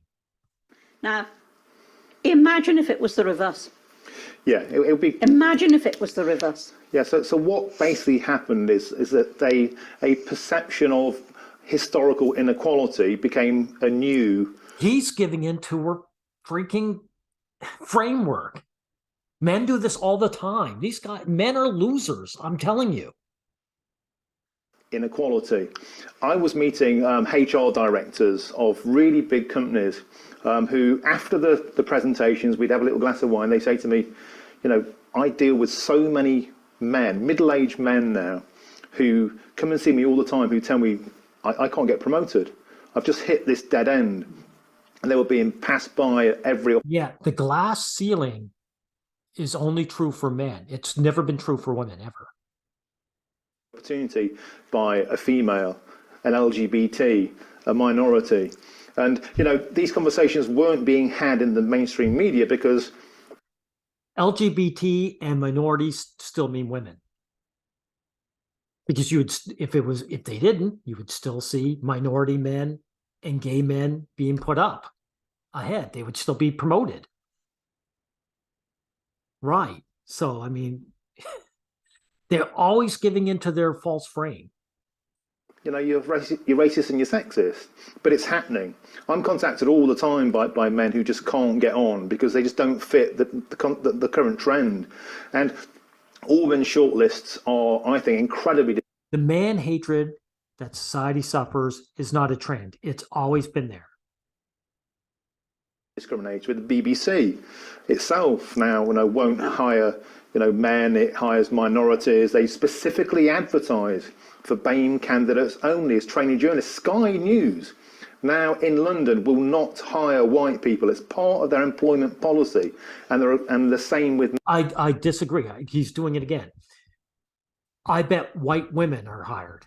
Now, imagine if it was the reverse. Yeah, it would be. Imagine if it was the reverse. Yeah, so what basically happened is that a perception of historical inequality became a new. He's giving into her freaking framework. Men do this all the time. These guys, men are losers, I'm telling you. Inequality. I was meeting HR directors of really big companies who, after the presentations, we'd have a little glass of wine. They say to me, you know, I deal with so many men, middle-aged men now, who come and see me all the time, who tell me I can't get promoted. I've just hit this dead end. And they were being passed by at every. Yeah, the glass ceiling is only true for men. It's never been true for women, ever. Opportunity by a female, an LGBT, a minority. And, you know, these conversations weren't being had in the mainstream media because LGBT and minorities still mean women. Because you would, if they didn't, you would still see minority men and gay men being put up ahead. They would still be promoted. Right. So, I mean, they're always giving into their false frame. You know, you're racist and you're sexist, but it's happening. I'm contacted all the time by men who just can't get on because they just don't fit the current trend. And all men shortlists are, I think, incredibly. The man hatred that society suffers is not a trend. It's always been there. Discriminates with the BBC itself now, you know, won't hire, you know, men. It hires minorities. They specifically advertise for BAME candidates only as trainee journalists. Sky News now in London will not hire white people. It's part of their employment policy, and the same with. I disagree. He's doing it again. I bet white women are hired.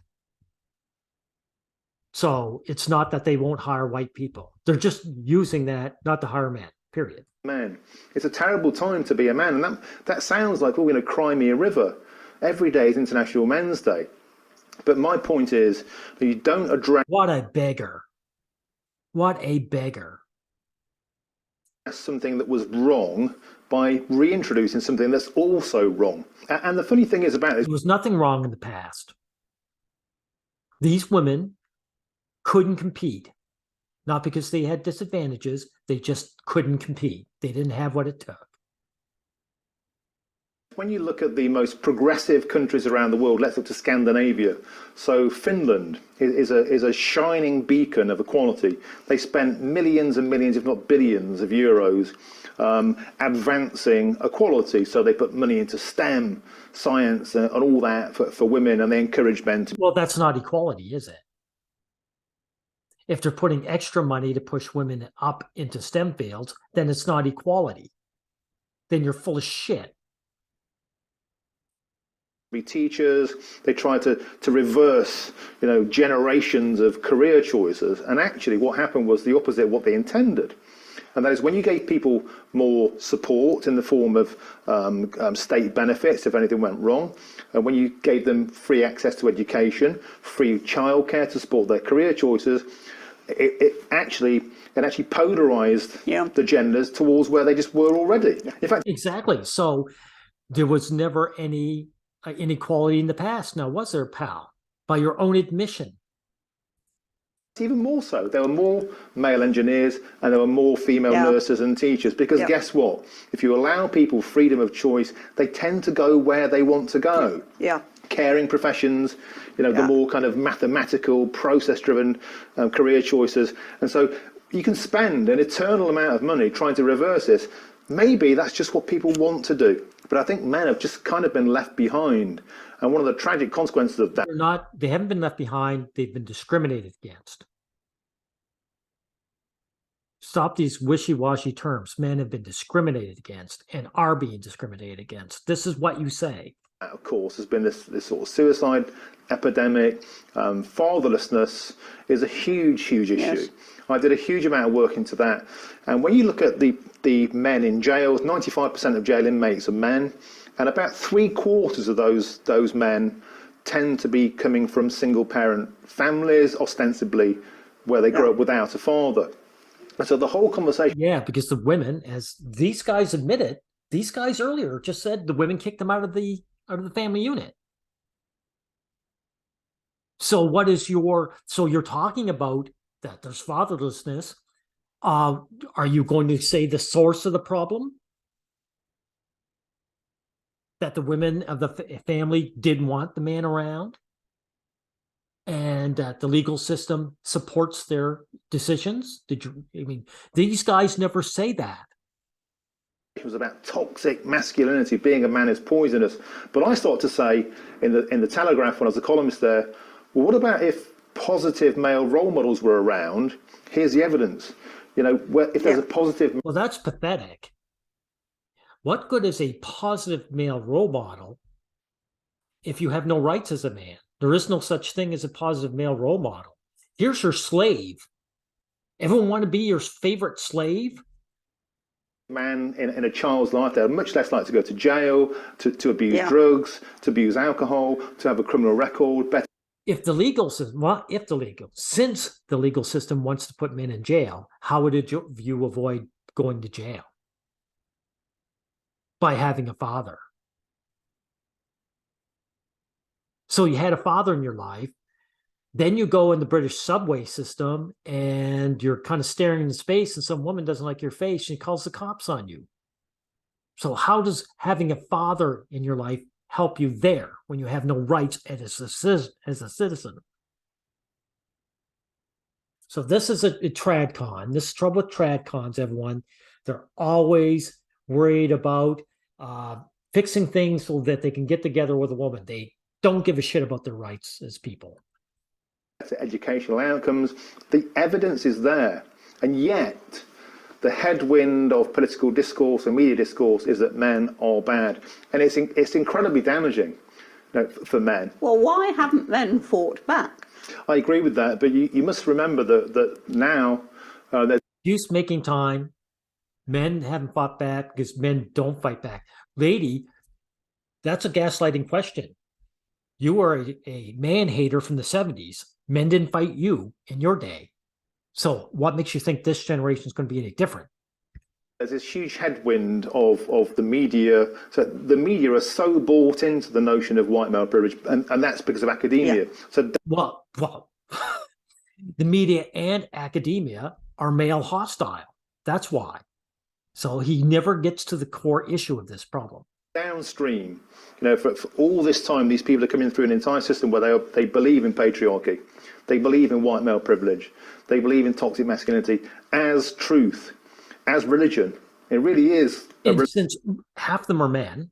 So it's not that they won't hire white people. They're just using that not to hire men, period. Man, it's a terrible time to be a man. And that sounds like, oh, cry me a river. Every day is International Men's Day. But my point is that you don't address. What a beggar. What a beggar. Something that was wrong by reintroducing something that's also wrong. And the funny thing is about this. There was nothing wrong in the past. These women couldn't compete. Not because they had disadvantages, they just couldn't compete. They didn't have what it took. When you look at the most progressive countries around the world, let's look to Scandinavia. So Finland is a shining beacon of equality. They spent millions and millions, if not billions of euros advancing equality. So they put money into STEM, science and all that for women, and they encourage men to. Well, that's not equality, is it? If they're putting extra money to push women up into STEM fields, then it's not equality. Then you're full of shit. Be teachers, they try to reverse, generations of career choices. And actually what happened was the opposite of what they intended. And that is when you gave people more support in the form of state benefits if anything went wrong, and when you gave them free access to education, free childcare to support their career choices, it actually polarized the genders towards where they just were already. In fact, exactly. So there was never any inequality in the past. Now, was there, pal? By your own admission. Even more so. There were more male engineers and there were more female nurses and teachers. Because guess what? If you allow people freedom of choice, they tend to go where they want to go. Yeah. Caring professions, the more kind of mathematical, process-driven career choices. And so you can spend an eternal amount of money trying to reverse this. Maybe that's just what people want to do. But I think men have just kind of been left behind. And one of the tragic consequences of that. They haven't been left behind. They've been discriminated against. Stop these wishy-washy terms. Men have been discriminated against and are being discriminated against. This is what you say. Of course, there's been this sort of suicide epidemic. Fatherlessness is a huge issue. Yes. I did a huge amount of work into that. And when you look at the men in jails, 95% of jail inmates are men, and about 3/4 of those men tend to be coming from single-parent families, ostensibly where they grew up without a father. And so the whole conversation. Yeah, because the women, as these guys admitted, these guys earlier just said the women kicked them out of the family unit. So you're talking about that there's fatherlessness. Are you going to say the source of the problem? That the women of the family didn't want the man around? And that the legal system supports their decisions? These guys never say that. It was about toxic masculinity, being a man is poisonous. But I started to say in the Telegraph when I was a columnist there, well, what about if positive male role models were around? Here's the evidence. If there's a positive. Well, that's pathetic. What good is a positive male role model if you have no rights as a man? There is no such thing as a positive male role model. Here's your slave. Everyone want to be your favorite slave? Man in a child's life, they're much less likely to go to jail, to abuse drugs, to abuse alcohol, to have a criminal record. Since the legal system wants to put men in jail, how would you avoid going to jail? By having a father. So you had a father in your life, then you go in the British subway system and you're kind of staring into space and some woman doesn't like your face, she calls the cops on you. So how does having a father in your life help you there when you have no rights as a citizen? So this is a tradcon. This is trouble with tradcons, everyone. They're always worried about fixing things so that they can get together with a woman. They don't give a shit about their rights as people. better educational outcomes. The evidence is there, and yet the headwind of political discourse and media discourse is that men are bad, and it's incredibly damaging, for men. Well, why haven't men fought back? I agree with that, but you must remember that now there's Use making time. Men haven't fought back because men don't fight back. Lady, that's a gaslighting question. You were a man hater from the 70s. Men didn't fight you in your day. So what makes you think this generation is going to be any different? there's this huge headwind of the media. So the media are so bought into the notion of white male privilege, and that's because of academia. Yeah. So Well, the media and academia are male hostile. That's why. So he never gets to the core issue of this problem. downstream, for all this time, these people are coming through an entire system where they believe in patriarchy, they believe in white male privilege, they believe in toxic masculinity as truth, as religion. It really is. And since half of them are men,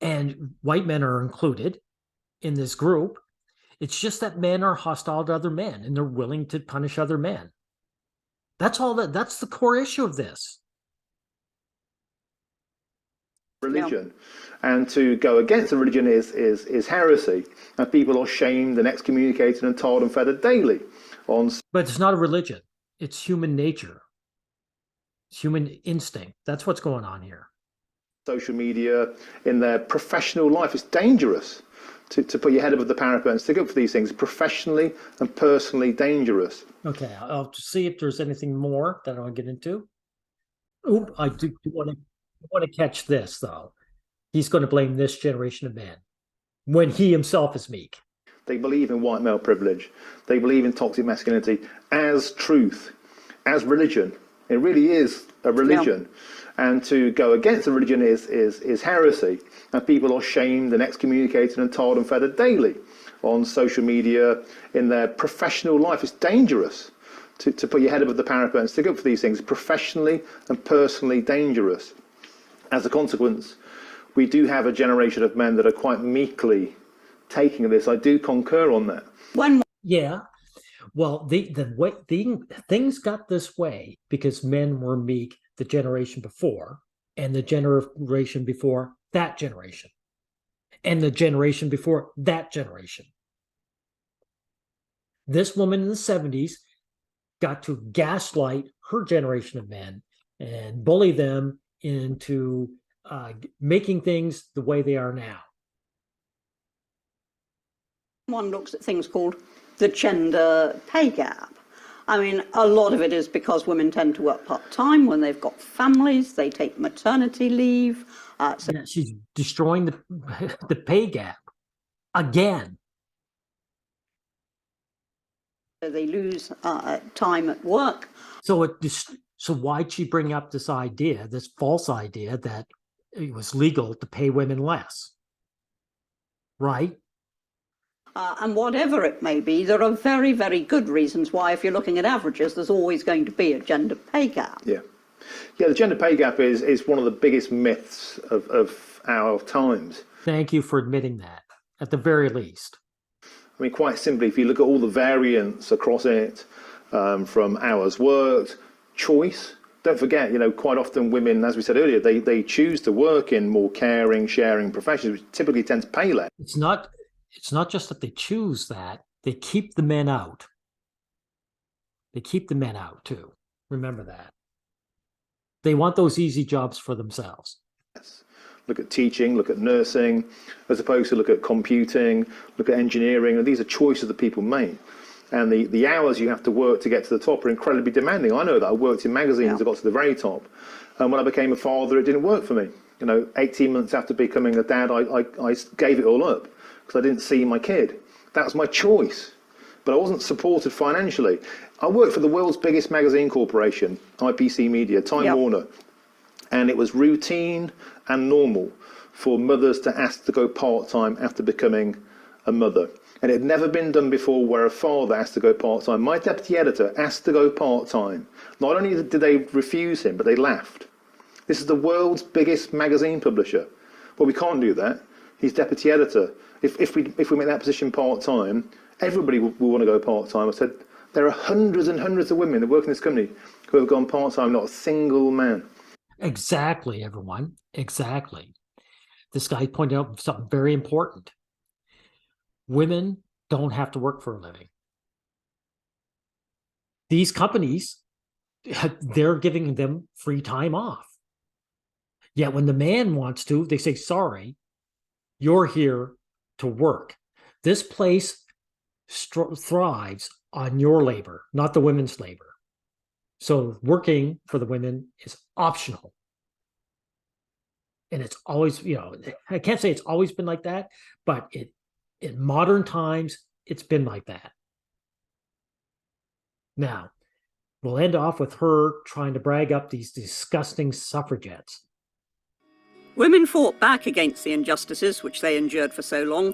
and white men are included in this group, it's just that men are hostile to other men and they're willing to punish other men. That's the core issue of this. Religion, and to go against the religion is heresy, and people are shamed and excommunicated and tarred and feathered daily on. But it's not a religion. It's human nature. It's human instinct. That's what's going on here. Social media, in their professional life, it's dangerous to put your head above the parapet and stick up for these things. Professionally and personally dangerous. Okay, I'll see if there's anything more that I want to get into. Oh, I do want to catch this, though. He's going to blame this generation of men when he himself is meek. They believe in white male privilege. They believe in toxic masculinity as truth, as religion. It really is a religion. And to go against the religion is heresy. And people are shamed and excommunicated and tarred and feathered daily on social media, in their professional life. It's dangerous to put your head above the parapet and stick up for these things. Professionally and personally dangerous. As a consequence, we do have a generation of men that are quite meekly taking this. I do concur on that. Yeah. Well, the things got this way because men were meek the generation before, and the generation before that generation, and the generation before that generation. This woman in the 70s got to gaslight her generation of men and bully them into making things the way they are now. One looks at things called the gender pay gap. I mean, a lot of it is because women tend to work part-time when they've got families, they take maternity leave. So Yeah, she's destroying the pay gap again. they lose time at work. So why'd she bring up this idea, this false idea that it was legal to pay women less? Right? And whatever it may be, there are very, very good reasons why, if you're looking at averages, there's always going to be a gender pay gap. Yeah, the gender pay gap is one of the biggest myths of our times. Thank you for admitting that, at the very least. I mean, quite simply, if you look at all the variance across it, from hours worked, choice. Don't forget, quite often women, as we said earlier, they choose to work in more caring, sharing professions, which typically tend to pay less. It's not just that they choose that, they keep the men out. They keep the men out too. Remember that. They want those easy jobs for themselves. Yes. Look at teaching, look at nursing, as opposed to look at computing, look at engineering. And these are choices that people make. And the hours you have to work to get to the top are incredibly demanding. I know that. I worked in magazines, I got to the very top. And when I became a father, it didn't work for me. 18 months after becoming a dad, I gave it all up because I didn't see my kid. That was my choice. But I wasn't supported financially. I worked for the world's biggest magazine corporation, IPC Media, Time Warner. And it was routine and normal for mothers to ask to go part-time after becoming a mother. And it had never been done before where a father asked to go part-time. My deputy editor asked to go part-time. Not only did they refuse him, but they laughed. This is the world's biggest magazine publisher. Well, we can't do that. He's deputy editor. If we make that position part-time, Everybody will want to go part-time. I said, there are hundreds and hundreds of women that work in this company who have gone part-time, not a single man. Exactly, everyone. Exactly. This guy pointed out something very important. Women don't have to work for a living. These companies, they're giving them free time off. Yet when the man wants to, they say, sorry, you're here to work. This place thrives on your labor, not the women's labor. So working for the women is optional. And it's always, I can't say it's always been like that, but in modern times, it's been like that. Now, we'll end off with her trying to brag up these disgusting suffragettes. Women fought back against the injustices which they endured for so long.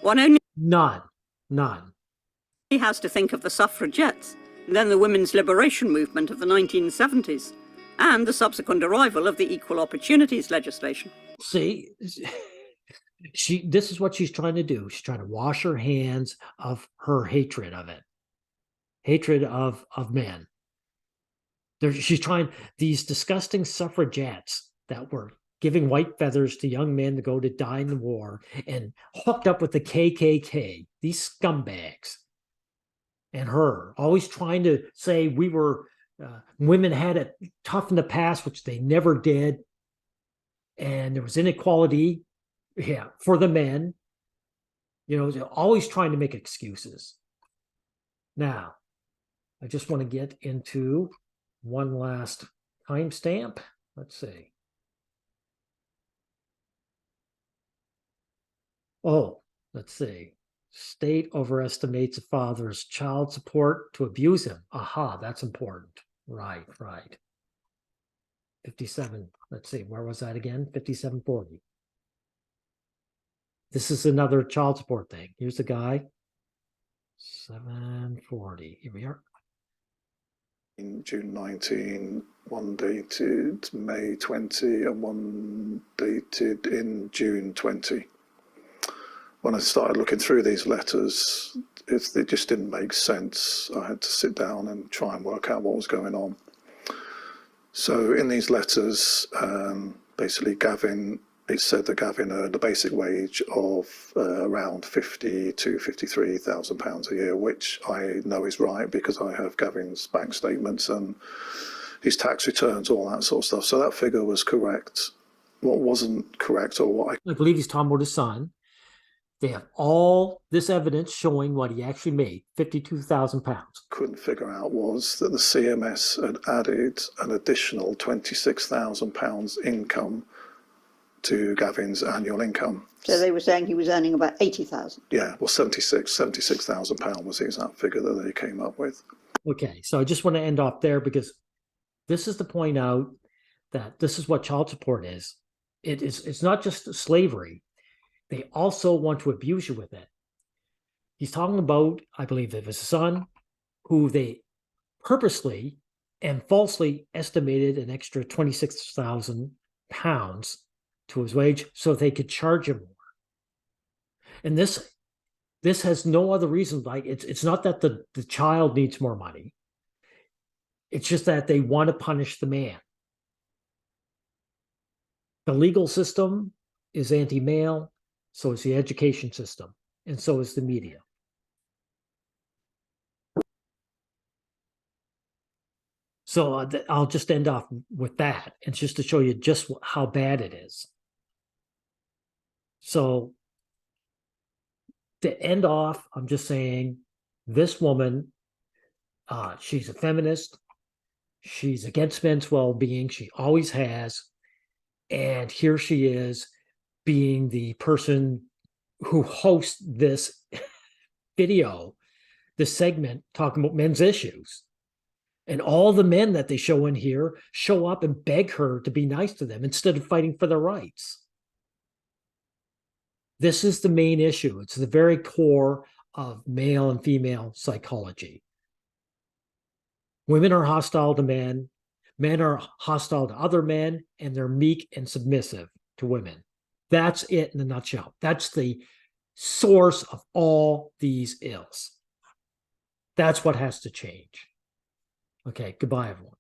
One only None. has to think of the suffragettes, then the women's liberation movement of the 1970s, and the subsequent arrival of the equal opportunities legislation. See, this is what she's trying to do. She's trying to wash her hands of her hatred of it. Hatred of men. She's trying, these disgusting suffragettes that were giving white feathers to young men to go to die in the war and hooked up with the KKK, these scumbags, and her always trying to say women had it tough in the past, which they never did. And there was inequality, for the men, always trying to make excuses. Now, I just want to get into one last timestamp. Let's see. Oh, let's see. State overestimates a father's child support to abuse him. Aha, that's important. Right. 57. Let's see. Where was that again? 5740. This is another child support thing. Here's the guy. 740. Here we are. In June 19, one dated May 20 and one dated in June 20. When I started looking through these letters, it just didn't make sense. I had to sit down and try and work out what was going on. So in these letters, basically it said that Gavin earned a basic wage of around £50,000 to £53,000 a year, which I know is right because I have Gavin's bank statements and his tax returns, all that sort of stuff. So that figure was correct. What wasn't correct, or what I believe he's talking about his son. They have all this evidence showing what he actually made, £52,000. Couldn't figure out was that the CMS had added an additional £26,000 income to Gavin's annual income. So they were saying he was earning about 80,000. Yeah, well, £76,000 was the exact figure that they came up with. Okay, so I just want to end off there because this is to point out that this is what child support is. It's not just slavery. They also want to abuse you with it. He's talking about, I believe it was his son, who they purposely and falsely estimated an extra £26,000 to his wage so they could charge him more. And this has no other reason. Like it's not that the child needs more money. It's just that they want to punish the man. The legal system is anti-male, so is the education system, and so is the media. So I'll just end off with that. It's just to show you just how bad it is. So to end off, I'm just saying this woman, she's a feminist. She's against men's well-being. She always has. And here she is being the person who hosts this video, this segment talking about men's issues. And all the men that they show in here show up and beg her to be nice to them instead of fighting for their rights. This is the main issue. It's the very core of male and female psychology. Women are hostile to men. Men are hostile to other men, and they're meek and submissive to women. That's it in a nutshell. That's the source of all these ills. That's what has to change. Okay, goodbye, everyone.